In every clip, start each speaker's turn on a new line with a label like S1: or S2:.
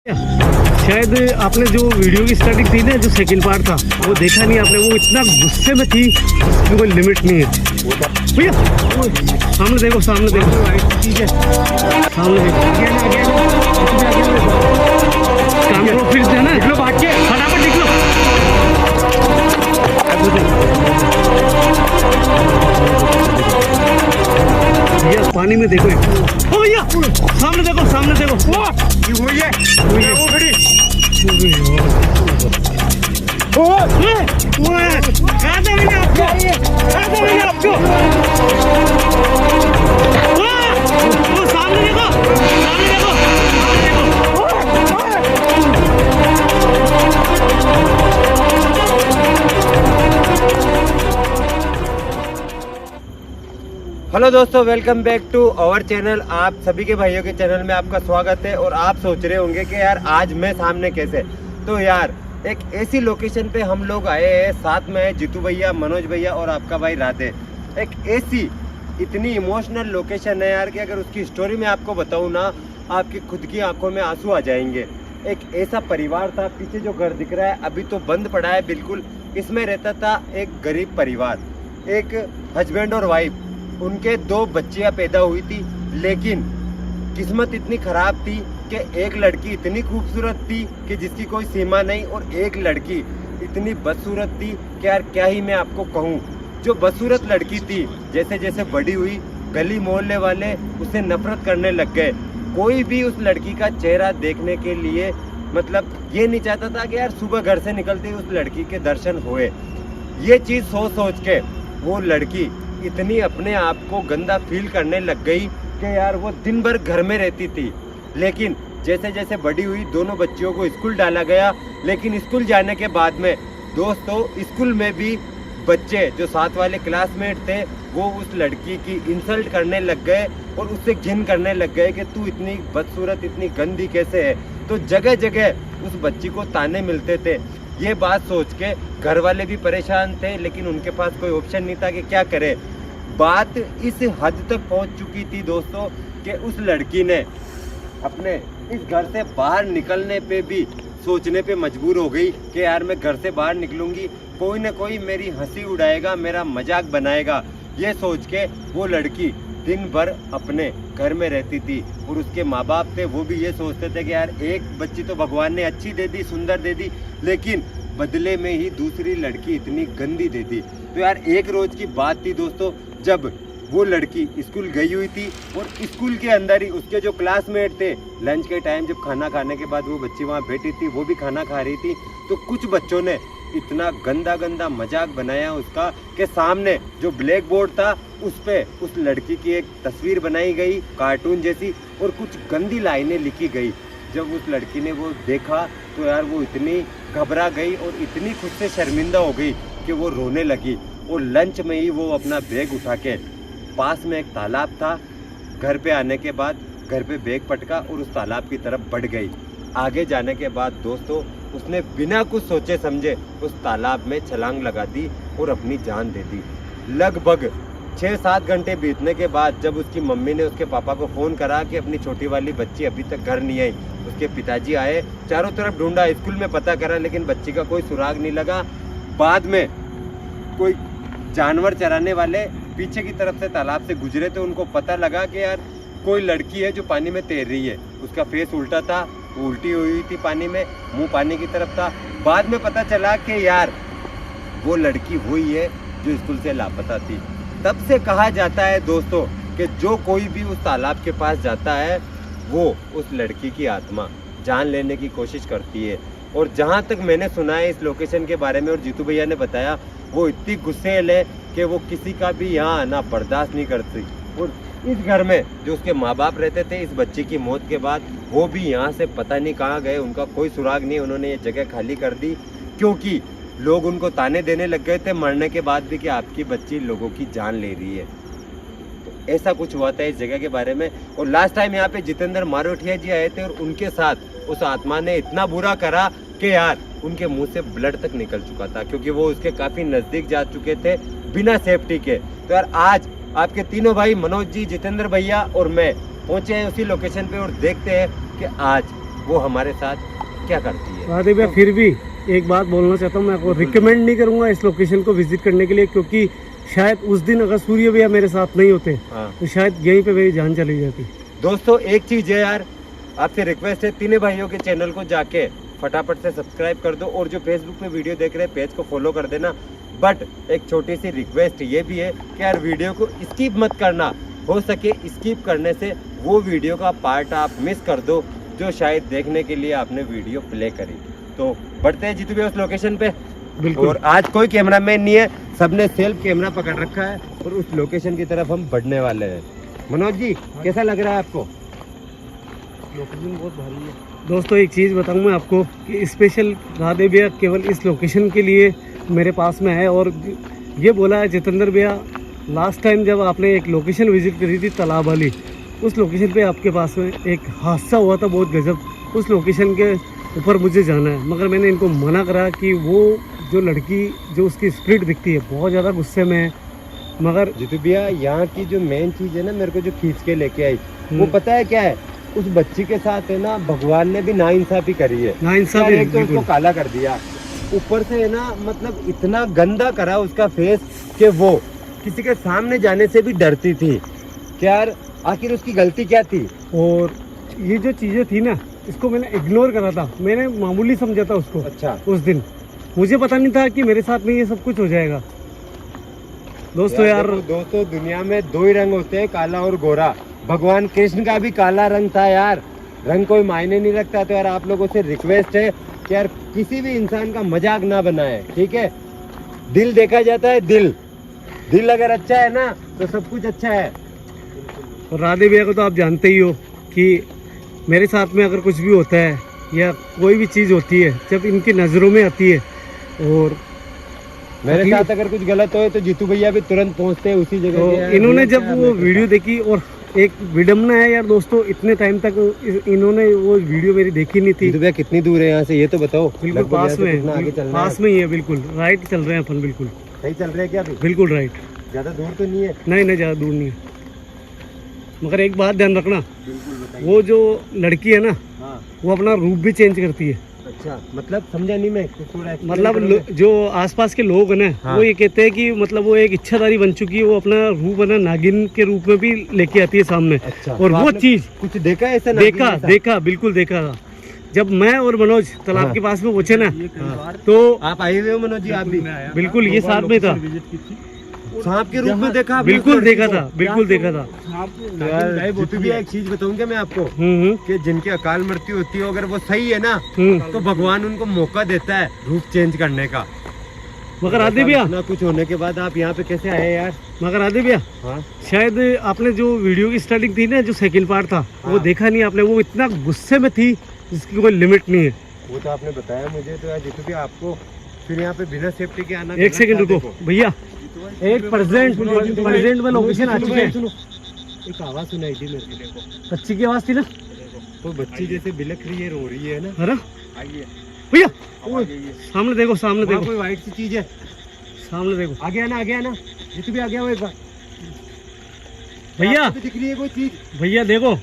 S1: शायद आपने जो वीडियो की स्टार्टिंग थी ना, जो सेकंड पार्ट था, वो देखा नहीं आपने। वो इतना गुस्से में थी, उसकी कोई लिमिट नहीं है। भैया सामने देखो, सामने देखो, ठीक है, सामने देखो, काम करो फिर से ना, निकलो भाग के, फटाफट निकलो। भैया पानी में देखो, ओ भैया सामने देखो, सामने देखो, वो खड़ी, कहा था मैंने आपको, कहा था मैंने आपको, वो सामने देखो, सामने देखो,
S2: हेलो दोस्तों, welcome back to our channel. आप सभी के भाइयों के चैनल में आपका स्वागत है। और आप सोच रहे होंगे कि यार आज मैं सामने कैसे, तो यार एक ऐसी लोकेशन पे हम लोग आए हैं, साथ में है जीतू भैया, मनोज भैया और आपका भाई राधे। एक ऐसी इतनी इमोशनल लोकेशन है यार कि अगर उसकी स्टोरी मैं आपको बताऊँ ना, आपकी खुद की आंखों में आंसू आ जाएंगे। एक ऐसा परिवार था, पीछे जो घर दिख रहा है अभी तो बंद पड़ा है बिल्कुल, इसमें रहता था एक गरीब परिवार, एक हस्बैंड और वाइफ, उनके 2 बच्चियां पैदा हुई थी। लेकिन किस्मत इतनी खराब थी कि एक लड़की इतनी खूबसूरत थी कि जिसकी कोई सीमा नहीं, और एक लड़की इतनी बदसूरत थी कि यार क्या ही मैं आपको कहूँ। जो बदसूरत लड़की थी, जैसे जैसे बड़ी हुई, गली मोहल्ले वाले उससे नफरत करने लग गए। कोई भी उस लड़की का चेहरा देखने के लिए मतलब ये नहीं चाहता था कि यार सुबह घर से निकलते ही उस लड़की के दर्शन हुए। ये चीज़ सोच सोच के वो लड़की इतनी अपने आप को गंदा फील करने लग गई कि यार वो दिन भर घर में रहती थी। लेकिन जैसे जैसे बड़ी हुई, दोनों बच्चियों को स्कूल डाला गया। लेकिन स्कूल जाने के बाद में दोस्तों, स्कूल में भी बच्चे जो साथ वाले क्लासमेट थे, वो उस लड़की की इंसल्ट करने लग गए और उससे घिन करने लग गए कि तू इतनी बदसूरत, इतनी गंदी कैसे है। तो जगह जगह उस बच्ची को ताने मिलते थे। ये बात सोच के घर वाले भी परेशान थे, लेकिन उनके पास कोई ऑप्शन नहीं था कि क्या करे। बात इस हद तक पहुंच चुकी थी दोस्तों कि उस लड़की ने अपने इस घर से बाहर निकलने पे भी सोचने पे मजबूर हो गई कि यार मैं घर से बाहर निकलूंगी, कोई ना कोई मेरी हंसी उड़ाएगा, मेरा मजाक बनाएगा। ये सोच के वो लड़की दिन भर अपने घर में रहती थी। और उसके माँ बाप थे, वो भी ये सोचते थे कि यार एक बच्ची तो भगवान ने अच्छी दे दी, सुंदर दे दी, लेकिन बदले में ही दूसरी लड़की इतनी गंदी दे दी। तो यार एक रोज की बात थी दोस्तों, जब वो लड़की स्कूल गई हुई थी और स्कूल के अंदर ही उसके जो क्लासमेट थे, लंच के टाइम जब खाना खाने के बाद वो बच्ची वहाँ बैठी थी, वो भी खाना खा रही थी, तो कुछ बच्चों ने इतना गंदा गंदा मजाक बनाया उसका कि सामने जो ब्लैक बोर्ड था उस पे उस लड़की की एक तस्वीर बनाई गई कार्टून जैसी, और कुछ गंदी लाइनें लिखी गई। जब उस लड़की ने वो देखा तो यार वो इतनी घबरा गई और इतनी खुद से शर्मिंदा हो गई कि वो रोने लगी। और लंच में ही वो अपना बैग उठा के, पास में एक तालाब था, घर पे आने के बाद घर पे बैग पटका और उस तालाब की तरफ बढ़ गई। आगे जाने के बाद दोस्तों उसने बिना कुछ सोचे समझे उस तालाब में छलांग लगा दी और अपनी जान दे दी। लगभग 6-7 घंटे बीतने के बाद जब उसकी मम्मी ने उसके पापा को फ़ोन करा कि अपनी छोटी वाली बच्ची अभी तक घर नहीं आई, उसके पिताजी आए, चारों तरफ ढूंढा, स्कूल में पता करा, लेकिन बच्ची का कोई सुराग नहीं लगा। बाद में कोई जानवर चराने वाले पीछे की तरफ से तालाब से गुजरे तो उनको पता लगा कि यार कोई लड़की है जो पानी में तैर रही है। उसका फेस उल्टा था, वो उल्टी हुई थी पानी में, मुंह पानी की तरफ था। बाद में पता चला कि यार वो लड़की वही है जो स्कूल से लापता थी। तब से कहा जाता है दोस्तों कि जो कोई भी उस तालाब के पास जाता है वो उस लड़की की आत्मा जान लेने की कोशिश करती है। और जहाँ तक मैंने सुना है इस लोकेशन के बारे में, और जीतू भैया ने बताया, वो इतनी गुस्सेल है कि वो किसी का भी यहाँ आना बर्दाश्त नहीं करती। और इस घर में जो उसके माँ बाप रहते थे, इस बच्ची की मौत के बाद वो भी यहाँ से पता नहीं कहाँ गए, उनका कोई सुराग नहीं। उन्होंने ये जगह खाली कर दी क्योंकि लोग उनको ताने देने लग गए थे मरने के बाद भी कि आपकी बच्ची लोगों की जान ले रही है। तो ऐसा कुछ हुआ था इस जगह के बारे में। और लास्ट टाइम यहाँ पे जितेंद्र मारोठिया जी आए थे और उनके साथ उस आत्मा ने इतना बुरा करा कि यार उनके मुंह से ब्लड तक निकल चुका था, क्योंकि वो उसके काफी नजदीक जा चुके थे बिना सेफ्टी के। तो यार आज आपके तीनों भाई मनोज जी, जितेंद्र भैया और मैं पहुंचे हैं उसी लोकेशन पे और देखते हैं कि आज वो हमारे साथ क्या करती है।
S1: राधे भैया फिर भी एक बात बोलना चाहता हूँ, मैं आपको रिकमेंड नहीं करूँगा इस लोकेशन को विजिट करने के लिए, क्योंकि शायद उस दिन अगर सूर्य भैया मेरे साथ नहीं होते
S2: हाँ।
S1: तो शायद यहीं पे मेरी जान चली जाती।
S2: दोस्तों एक चीज है यार, आपसे रिक्वेस्ट है, तीनों भाइयों के चैनल को जाके फटाफट से सब्सक्राइब कर दो, और जो फेसबुक पे वीडियो देख रहे हैं पेज को फॉलो कर देना। बट एक छोटी सी रिक्वेस्ट ये भी है कि यार वीडियो को स्किप मत करना, हो सके स्किप करने से वो वीडियो का पार्ट आप मिस कर दो जो शायद देखने के लिए आपने वीडियो प्ले करी। तो बढ़ते हैं जीतू भैया उस लोकेशन पे।
S1: बिल्कुल।
S2: और आज कोई कैमरामैन नहीं है, सबने सेल्फ कैमरा पकड़ रखा है और उस लोकेशन की तरफ हम बढ़ने वाले हैं। मनोज जी कैसा लग रहा है आपको?
S1: लोकेशन बहुत भारी है दोस्तों। एक चीज़ बताऊँ मैं आपको कि स्पेशल राधे भैया केवल इस लोकेशन के लिए मेरे पास में है, और ये बोला है जितेंद्र भैया लास्ट टाइम जब आपने एक लोकेशन विजिट करी थी तालाब वाली, उस लोकेशन पे आपके पास में एक हादसा हुआ था बहुत गजब, उस लोकेशन के ऊपर मुझे जाना है। मगर मैंने इनको मना करा कि वो जो लड़की जो उसकी स्प्रिट दिखती है बहुत ज़्यादा गुस्से में है। मगर
S2: जीतू भैया यहाँ की जो मेन चीज है ना, मेरे को जो खींच के लेके आई वो पता है क्या है? उस बच्ची के साथ है ना भगवान ने भी नाइंसाफी करी है।
S1: नाइंसाफी
S2: एक तो उसको काला कर दिया, ऊपर से है ना मतलब इतना गंदा करा उसका फेस कि वो किसी के सामने जाने से भी डरती थी। क्या यार आखिर उसकी गलती क्या थी?
S1: और ये जो चीज़ें थी ना, इसको मैंने इग्नोर करा था, मैंने मामूली समझा था उसको।
S2: अच्छा।
S1: उस दिन मुझे पता नहीं था कि मेरे साथ में ये सब कुछ हो जाएगा। दोस्तों यार
S2: दोस्तों दुनिया में दो ही रंग होते हैं, काला और गोरा। भगवान कृष्ण का भी काला रंग था यार, रंग कोई मायने नहीं रखता। तो यार आप लोगों से रिक्वेस्ट है कि यार किसी भी इंसान का मजाक ना बनाए, ठीक है? दिल देखा जाता है, दिल अगर अच्छा है ना तो सब कुछ अच्छा है।
S1: और राधे भैया को तो आप जानते ही हो कि मेरे साथ में अगर कुछ भी होता है या कोई भी चीज़ होती है जब इनकी नज़रों में आती है, और
S2: मेरे साथ अगर कुछ गलत हो तो जीतू भैया भी तुरंत पहुंचते हैं उसी जगह।
S1: तो इन्होंने जब वो वीडियो देखी, और एक विडम्बना है यार दोस्तों, इतने टाइम तक इन्होंने वो वीडियो मेरी देखी नहीं थी।
S2: जीतू भैया कितनी दूर है यहाँ से ये तो बताओ?
S1: बिल्कुल पास में, पास में ही है, बिल्कुल राइट चल रहे हैं अपन, बिल्कुल
S2: सही चल रहे हैं क्या?
S1: बिल्कुल राइट,
S2: ज्यादा दूर तो नहीं है?
S1: नहीं ज़्यादा दूर नहीं है। मगर एक बात ध्यान रखना, वो जो लड़की है ना,
S2: हाँ।
S1: वो अपना रूप भी चेंज करती है।
S2: अच्छा, मतलब समझा नहीं मैं,
S1: मतलब जो आसपास के लोग हैं ना,
S2: हाँ।
S1: वो ये कहते हैं कि मतलब वो एक इच्छाधारी बन चुकी है, वो अपना रूप है ना नागिन के रूप में भी लेके आती है सामने।
S2: अच्छा,
S1: और वो चीज
S2: कुछ देखा है ऐसा?
S1: देखा बिल्कुल देखा था। जब मैं और मनोज तालाब
S2: हाँ।
S1: के पास में पहुंचे ना,
S2: हाँ।
S1: तो
S2: आप आए हुए हो मनोज जी? आप भी
S1: बिल्कुल ये साथ में था,
S2: सांप के रूप में देखा?
S1: बिल्कुल देखा था, बिल्कुल देखा था।
S2: तो यार जीतू भैया एक चीज बताऊंगा मैं आपको, कि जिनकी अकाल मृत्यु होती है अगर वो सही है ना तो भगवान उनको मौका देता है रूप चेंज करने का।
S1: मगर आदि भैया
S2: ना कुछ होने के बाद आप यहाँ पे कैसे आए यार?
S1: मगर आदि भैया
S2: हाँ?
S1: शायद आपने जो वीडियो की स्टार्टिंग थी ना, जो सेकंड पार्ट था, वो
S2: हाँ।
S1: देखा नहीं आपने। वो इतना गुस्से में थी जिसकी कोई लिमिट नहीं है।
S2: वो तो आपने बताया मुझे। तो यार जीतू भैया आपको फिर यहाँ पे बिना सेफ्टी के आना?
S1: एक सेकंड रुको भैया, एक प्रेजेंट में लोकेशन आ चुके हैं।
S2: एक आवाज सुनाई थी मेरे को,
S1: बच्ची की आवाज थी ना,
S2: तो बच्ची जैसे बिलख रही है, रो रही है ना।
S1: अरे
S2: आइए
S1: भैया, सामने देखो, सामने देखो,
S2: कोई वाइट सी चीज है,
S1: सामने देखो।
S2: आगे आना जीतू भी आ गया वो एक बार।
S1: भैया
S2: दिख रही है कोई चीज?
S1: भैया देखो,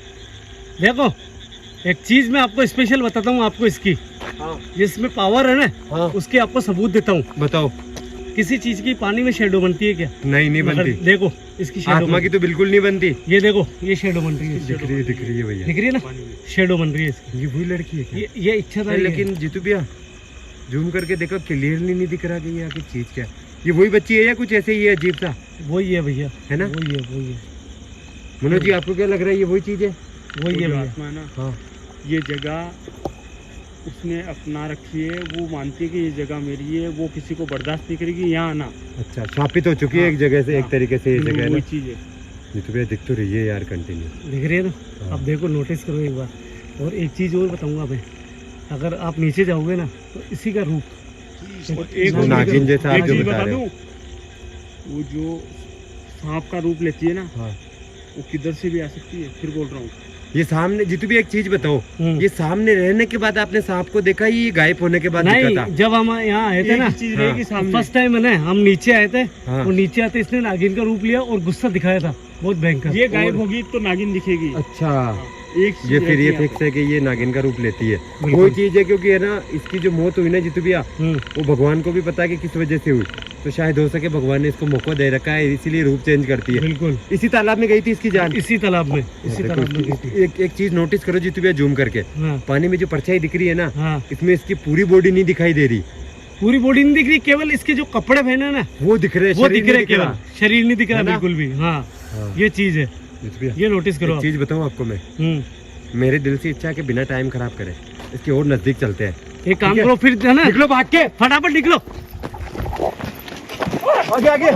S1: एक चीज मैं आपको स्पेशल बताता हूँ आपको, इसकी
S2: हाँ।
S1: जिसमें पावर है ना,
S2: हाँ।
S1: उसके आपको सबूत देता हूँ।
S2: बताओ।
S1: किसी चीज की पानी में शेडो बनती है क्या?
S2: नहीं बनती।
S1: देखो इसकी शेडो,
S2: आत्मा की तो बिल्कुल नहीं बनती।
S1: ये देखो, ये शेडो बन रही है,
S2: दिख रही है भैया,
S1: दिख रही है ना, शेडो बन रही है इसकी।
S2: ये वही लड़की है क्या?
S1: ये इच्छाधारी है।
S2: लेकिन जीतू भैया जूम करके देखो, क्लियरली नहीं दिख रहा कि ये आखिर चीज क्या है। ये वही बच्ची है या कुछ ऐसे ही है अजीब सा?
S1: वही है भैया,
S2: है ना?
S1: वही है।
S2: मनोज जी आपको क्या लग रहा है, ये वही चीज है?
S1: वही है भैया।
S3: आत्मा ना,
S2: हाँ।
S3: ये जगह उसने अपना रखी है, वो मानती है कि ये जगह मेरी है, वो किसी को बर्दाश्त नहीं करेगी यहाँ आना।
S2: अच्छा, स्थापित हो चुकी है एक जगह से, एक तरीके से ये जगह है
S3: वही
S2: ना?
S3: चीज है।
S2: जीतू भैया दिख तो रही है यार कंटिन्यू।
S1: दिख रही है ना?
S2: हाँ।
S1: अब देखो, नोटिस करो एक बार। और एक चीज और बताऊंगा मैं, अगर आप नीचे जाओगे ना तो इसी का रूप,
S3: एक
S2: वो नागिन जैसा आप जो
S3: चीज
S2: बता
S3: बता
S2: रहे हो।
S3: दूं, वो जो सांप का रूप लेती है ना,
S2: हाँ।
S3: वो किधर से भी आ सकती है। फिर बोल रहा हूँ,
S2: ये सामने, जीतू भी एक चीज बताओ, ये सामने रहने के बाद आपने सांप को देखा, ये गायब होने के बाद दिखा था?
S1: नहीं, जब हम यहाँ आए थे
S3: एक
S1: ना,
S3: ही चीज रहेगी सामने।
S1: फर्स्ट टाइम है ना, हम नीचे आए थे,
S2: हाँ।
S1: और नीचे आते इसने नागिन का रूप लिया और गुस्सा दिखाया था बहुत भयंकर।
S3: ये गायब होगी तो नागिन दिखेगी।
S2: अच्छा,
S3: एक चीज
S2: ये फिर ये
S3: ऐसी है
S2: फिक्स है कि ये नागिन का रूप लेती है।
S1: बिल्कुल।
S2: कोई चीज है क्योंकि है ना, इसकी जो मौत हुई ना जितू भैया, वो भगवान को भी पता है कि किस वजह से हुई, तो शायद हो सके भगवान ने इसको मौका दे रखा है, इसीलिए रूप चेंज करती है।
S1: बिल्कुल
S2: इसी तालाब में गई थी इसकी जान।
S1: इसी तालाब में गई थी।
S2: एक चीज नोटिस करो जितू भैया, जूम करके
S1: हाँ
S2: पानी में जो परछाई दिख रही है ना,
S1: हाँ,
S2: इसमें इसकी पूरी बॉडी नहीं दिखाई दे रही,
S1: पूरी बॉडी नहीं दिख रही, केवल इसके जो कपड़े पहने ना
S2: वो दिख रहे हैं,
S1: वो
S2: शरीर
S1: दिख रहे
S2: नहीं
S1: केवल, शरीर नहीं दिख रहा
S2: है ना?
S1: बिल्कुल भी। हाँ
S2: हाँ।
S1: ये चीज है,
S2: जितू भैया,
S1: ये नोटिस करो
S2: एक चीज बताऊं आपको मैं, मेरे दिल से इच्छा है कि बिना टाइम खराब करे इसके और नजदीक चलते हैं।
S1: एक काम
S2: ठीक है?
S1: करो फिर है ना,
S2: निकलो भाग के,
S1: फटाफट निकलो
S2: आगे आगे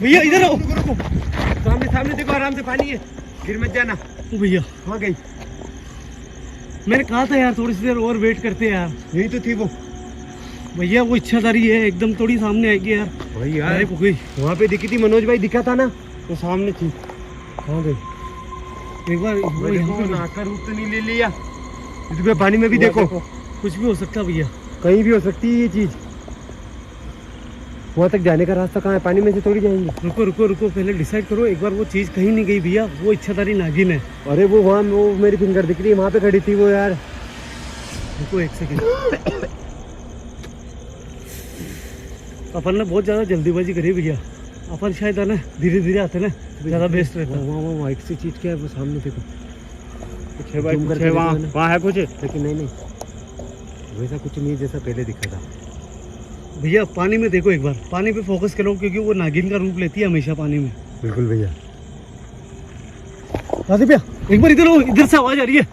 S1: भैया, इधर आओ।
S2: सामने सामने देखो, आराम से, पानी है, गिर मत जाना।
S1: ओ भैया,
S2: कहाँ गई?
S1: मैंने कहा था यार थोड़ी सी देर और वेट करते हैं यार।
S2: यही तो थी वो।
S1: भैया वो इच्छाधारी है, एकदम थोड़ी सामने आएगी यार।
S2: भाई
S1: अरे
S2: यार
S1: वो गई,
S2: वहाँ पे दिखी थी, मनोज भाई दिखा था ना,
S1: वो सामने थी।
S2: कहाँ गई?
S1: एक बार वो यहाँ पे
S2: नाक का रूप तो नहीं ले लिया? इसमें पानी में भी देखो,
S1: कुछ भी हो सकता है भैया।
S2: कहीं भी हो सकती है ये चीज। वहाँ तक जाने का रास्ता कहाँ है? पानी में से थोड़ी जाएंगे।
S1: रुको रुको रुको, पहले डिसाइड करो एक बार, वो चीज कहीं नहीं गई भैया, वो इच्छाधारी नागिन है।
S2: अरे वो वहाँ, वो मेरी फिंगर दिख रही है, वहाँ पे खड़ी थी वो यार।
S1: रुको एक सेकंड, अपन ने बहुत ज्यादा जल्दीबाजी करी भैया, अपन शायद है ना धीरे धीरे आते ना ज्यादा बेस्ट रहता।
S2: वहाँ व्हाइट सी चीज क्या है वो सामने देखो,
S3: कुछ है भाई,
S2: Zoom
S3: कुछ
S2: करके
S3: है
S2: देखो
S3: वहाँ,
S2: ना।
S3: वहाँ है कुछ।
S2: लेकिन नहीं नहीं, वैसा कुछ नहीं जैसा पहले दिखा था।
S1: भैया पानी में देखो एक बार, पानी पे फोकस करो, क्योंकि वो नागिन का रूप लेती है हमेशा पानी में।
S2: बिल्कुल भैया।
S1: राधे भैया एक बार इधर आओ, इधर से आवाज आ रही है,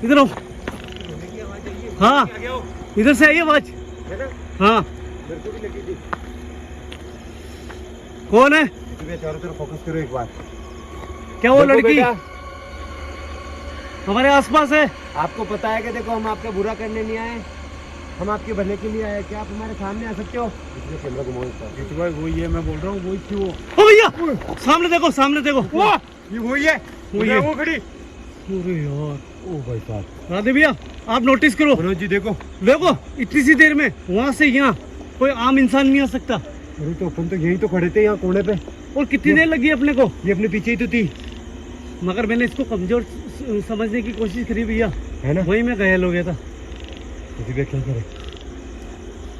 S1: इधर आओ। हाँ इधर से आई आवाज।
S2: है ना?
S1: हाँ
S2: मेरे को भी लगी थी।
S1: कौन है?
S2: तुम्हें चारों तरफ फोकस करो एक बार।
S1: क्या वो
S2: देखो
S1: लड़की
S2: बेटा,
S1: हमारे आसपास है?
S2: आपको पता है कि देखो हम आपका बुरा करने नहीं आए, हम आपके भले के लिए आए। क्या आप हमारे सामने आ सकते हो? इसलिए कैमरा घुमाओ इस तरफ।
S3: जीतू भाई वही है, मैं बोल रहा हूँ वही थी वो।
S1: ओ भैया सामने देखो, सामने देखो।
S2: ये वही है,
S1: वही है।
S2: वो खड़ी।
S1: अरे यार,
S2: ओ भाई साहब,
S1: राधे भैया आप नोटिस करो,
S2: मनोज जी देखो।
S1: देखो इतनी सी देर में वहाँ से यहाँ कोई आम इंसान नहीं आ सकता।
S2: अरे तो अपन तो यही तो खड़े थे यहाँ कोने पे,
S1: और कितनी देर लगी अपने को,
S2: ये अपने पीछे ही तो थी,
S1: मगर मैंने इसको कमजोर समझने की कोशिश करी भैया,
S2: है ना?
S1: वही मैं घायल हो गया था।
S2: इसी पे क्या करे?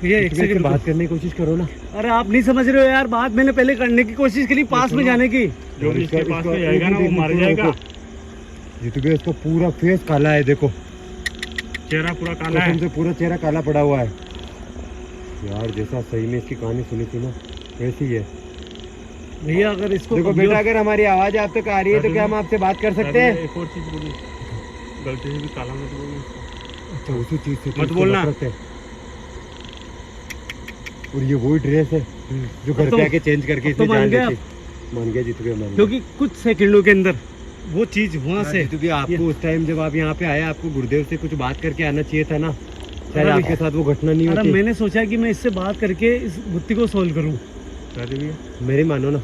S1: भैया एक सेकंड
S2: बात करने की कोशिश करो ना।
S1: अरे आप नहीं समझ रहे हो यार, बात मैंने पहले करने की कोशिश करी, पास में जाने की।
S3: जो भी इसके पास में जाएगा ना वो मर जाएगा।
S2: जीतू भैया इसका पूरा फेस काला है, देखो
S3: चेहरा पूरा काला
S2: कसम
S3: है।
S2: से पूरा चेहरा काला पड़ा हुआ है यार। जैसा सही में इसकी कहानी सुनी थी ना, वैसी है।
S1: भैया अगर इसको
S2: देखो बेटा, अगर हमारी आवाज आप तक आ रही है तो क्या हम आपसे बात कर सकते हैं?
S3: एक और चीज बोलूं, गलती से भी काला मत बोलना।
S2: अच्छा उसी चीज से
S3: मत बोलना।
S2: और ये वही ड्रेस है जो घर
S1: तो-
S2: पे आके चेंज करके
S1: तो
S2: इसने
S1: मान
S2: जान
S1: गए
S2: ली थी। मान गया जीतू भैया, मान गया।
S1: क्योंकि कुछ सेकंडों के अंदर वो चीज वहाँ से।
S2: जीतू भैया आपको उस टाइम जब आप यहाँ पे आए, आपको गुरुदेव से कुछ बात करके आना चाहिए था ना, शायद
S1: अरे
S2: आपके साथ वो घटना नहीं
S1: अरे
S2: होती।
S1: मैंने सोचा कि मैं इससे बात करके इस गुत्थी को सोल्व करूँ।
S3: राधे भैया
S2: मेरी मानो ना,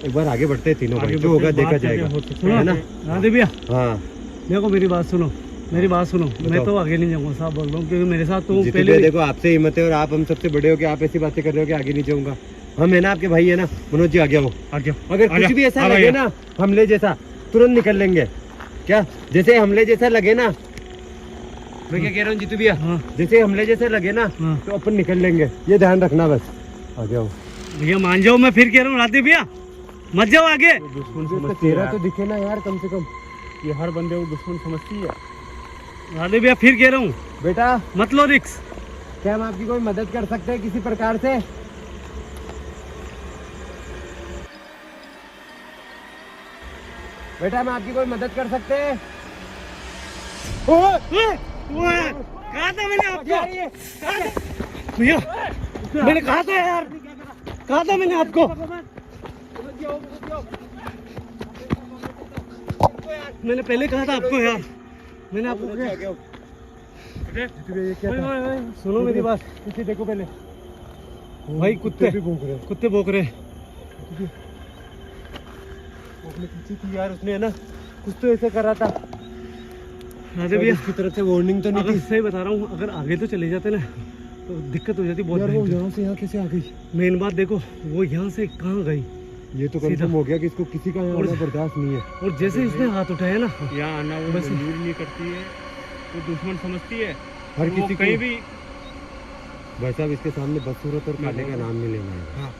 S2: एक बार आगे बढ़ते हैं तीनों भाई,
S3: आगे
S2: जो होगा
S3: बढ़ते
S2: देखा
S3: बात
S2: जाएगा,
S3: करके हो सकता
S1: सुनो
S2: है ना?
S1: राधे भैया,
S2: हाँ
S1: देखो मेरी बात सुनो, मेरी बात सुनो, मैं
S2: बताओ।
S1: तो आगे नहीं जाऊंगा, साहब बोल रहा हूँ, क्योंकि मेरे साथ तो
S2: जीतू
S1: पहले
S2: भैया देखो, आपसे हिम्मत है और आप हम सबसे बड़े हो के आप ऐसी बातें कर रहे हो कि आगे नहीं जाऊंगा। हम है ना आपके भाई है ना। मनोज जी आ गया वो,
S3: आ गया।
S2: अगर कुछ भी ऐसा लगे ना हमले जैसा, तुरंत निकल लेंगे। क्या जैसे हमले जैसा लगे ना, मैं क्या कह रहा हूँ जीतू भैया,
S1: हाँ
S2: जैसे हमले जैसे लगे ना
S1: हाँ
S2: तो अपन निकल लेंगे, ये ध्यान रखना बस। आ जाओ,
S1: भैया मान जाओ, मैं फिर कह रहा हूँ राधे भैया मत जाओ आगे।
S3: दुश्मन
S2: उसका
S3: समझती है
S2: चेहरा
S3: यार।
S2: तो दिखे ना यार कम से कम।
S3: ये हर बंदे को दुश्मन समझती है।
S1: राधे भैया फिर कह रहा हूँ
S2: बेटा
S1: मत लो रिक्स।
S2: क्या हम आपकी कोई मदद कर सकते हैं किसी प्रकार से? बेटा हम आपकी कोई मदद कर सकते हैं?
S1: कहा था मैंने आपको, भैया मैंने कहा था यार, कहा था मैंने आपको, मैंने पहले कहा था आपको यार, मैंने आपको क्या? ओए, ओए, सुनो मेरी बात,
S2: पीछे देखो पहले
S1: भाई कुत्ते
S2: भी भौंक रहे हैं।
S1: कुत्ते भौंक रहे हैं।
S2: वो अपने पीछे थी यार, उसने है ना कुछ तो ऐसे करा था।
S1: राधे भैया
S2: इसकी तरफ से वार्निंग तो नहीं
S1: अगर
S2: थी
S1: सही बता रहा हूँ, अगर आगे तो चले जाते ना तो दिक्कत हो जाती बहुत
S2: यार। वो
S1: भयंकर।
S2: यहाँ से यहाँ कैसे आ गई?
S1: मेन बात देखो, वो यहाँ से कहाँ गई,
S2: ये तो कंफर्म हो गया कि इसको किसी का यहाँ आना बर्दाश्त नहीं है।
S1: और जैसे इसने हाथ उठाया ना,
S3: यहाँ आना वो मंजूर नहीं करती है, वो दुश्मन समझती है
S2: हर
S3: वो
S2: किसी
S3: कहीं
S2: को
S3: भी।
S2: भाई साहब इसके सामने बदसूरत और खाने का नाम नहीं लेना है।
S1: हाँ।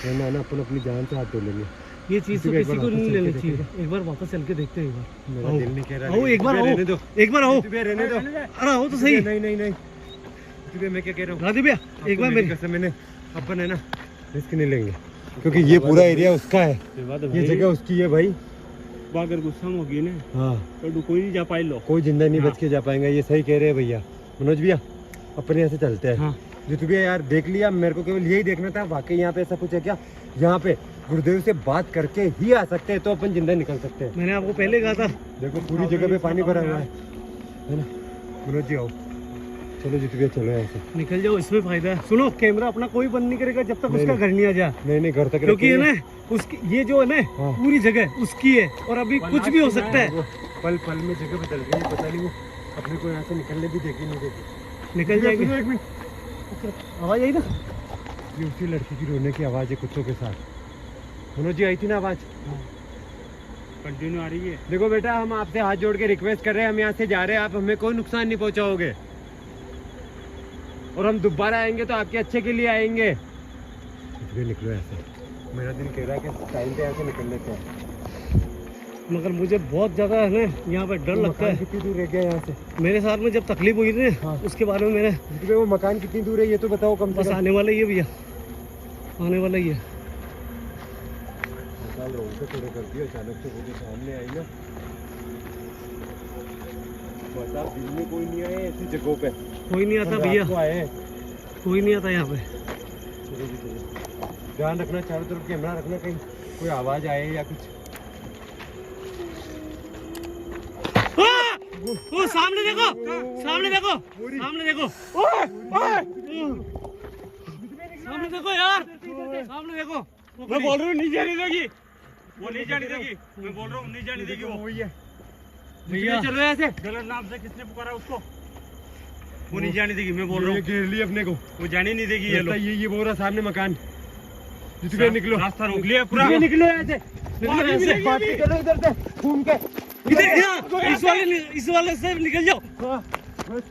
S2: लेना है ना, अपन अपनी जान से हाथ धो लेंगे।
S1: ये चीज तो
S2: एक
S1: किसी
S2: बार
S1: को
S2: वापस
S1: नहीं
S2: चल के
S1: लेनी चाहिए।
S2: देखेंगे।
S1: एक बार वापस चल के देखते हैं एक बार।
S2: मेरा
S1: आओ।
S2: दिल नहीं कह रहा।
S1: आओ, एक बार आओ।
S2: रहने दो,
S1: एक बार आओ।
S2: रहने दो।
S1: अरे आओ तो सही।
S2: नहीं नहीं नहीं, मैं क्या कह रहा हूँ,
S1: राधे भैया एक बार मेरी
S2: कसम, मैंने अपन है ना रिस्क नहीं लेंगे, क्योंकि ये पूरा एरिया उसका है, ये जगह उसकी है भाई।
S3: वो अगर गुस्सा में होगी ना
S2: हाँ,
S3: तो कोई नहीं जा पाए लो।
S2: कोई जिंदा नहीं
S3: हाँ।
S2: बच के जा पाएंगा, ये सही कह रहे हैं भैया। मनोज भैया अपने यहाँ से चलते हैं।
S1: हाँ।
S2: जो भैया यार देख लिया, मेरे को केवल यही देखना था, वाकई यहाँ पे ऐसा कुछ है क्या? यहाँ पे गुरुदेव से बात करके ही आ सकते हैं, तो अपन जिंदा निकल सकते हैं।
S1: मैंने आपको पहले कहा था।
S2: देखो पूरी जगह पे पानी भरा हुआ है ना। मनोज जी आओ, चलो जीतू भैया चलो ऐसे।
S1: निकल जाओ, इसमें फायदा है। सुनो, कैमरा अपना कोई बंद नहीं करेगा जब तक
S2: नहीं,
S1: उसका घर नहीं आ जाए,
S2: नहीं नहीं घर तक
S1: क्योंकि है
S2: रखेंगे।
S1: ना उसकी ये जो है ना
S2: हाँ।
S1: पूरी जगह उसकी है, और अभी कुछ भी हो सकता है।
S2: वो पल पल में जगह बदल गई, पता नहीं वो अपने को यहाँ से निकलने भी देगी नहीं देगी।
S1: निकल जाएंगे।
S2: सुनो एक मिनट,
S1: आवाज आई ना?
S2: ये उसी लड़की की रोने की आवाज़ है कुत्तों के साथ। मनोज जी आई थी ना आवाज़?
S3: कंटिन्यू आ रही है।
S2: देखो बेटा, हम आपसे हाथ जोड़ के रिक्वेस्ट कर रहे हैं, हम यहाँ से जा रहे हैं, आप हमें कोई नुकसान नहीं पहुँचाओगे, और हम दोबारा आएंगे तो आपके अच्छे के लिए आएंगे। निकलो ऐसे, मेरा दिल कह रहा है कि टाइम पे यहाँ से निकल लेते हैं।
S1: मगर मुझे बहुत ज्यादा है ना यहाँ पे डर लगता है।
S2: कितनी दूर रह गया यहाँ से?
S1: मेरे साथ में जब तकलीफ हुई थी
S2: हाँ।
S1: उसके बारे में मैंने
S2: जितने वो मकान कितनी दूर है ये तो बताओ कम से
S1: बस
S2: कम।
S1: आने वाला ही है भैया, आने वाला ही है।
S2: रोड पे खड़े कर दिया, अचानक से वो जो सामने आई ना, बता दिन में कोई नहीं आए ऐसी जगहों पे।
S1: कोई नहीं आता भैया,
S2: आए,
S1: कोई नहीं आता यहाँ पे।
S2: चलो जी चलो, ध्यान रखना, चारों तरफ कैमरा रखना, कहीं कोई आवाज आए या कुछ।
S1: वो सामने देखो, सामने देखो, सामने देखो, सामने देखो यार, सामने देखो।
S3: मैं बोल रहा हूँ नहीं जाने देगी, वो नहीं जाने देगी। मैं बोल रहा हूँ नहीं जाने देगी वो।
S2: वही है
S1: भैया
S2: चलो ऐसे।
S3: गलत नाम से किसने पुकारा उसको? वो नहीं जाने देगी, मैं बोल रहा
S2: ये
S3: हूँ।
S2: घेर लिया अपने को,
S3: वो जाने नहीं देगी। ये लोग
S2: ये वो रहा सामने मकान। जितू भैया निकलो,
S3: रास्ता रोक लिया पूरा।
S2: ये निकलो ऐसे, निकलो ऐसे, बात करो इधर से घूम के।
S1: इधर, इस वाले से निकल जाओ।
S2: हाँ, बस।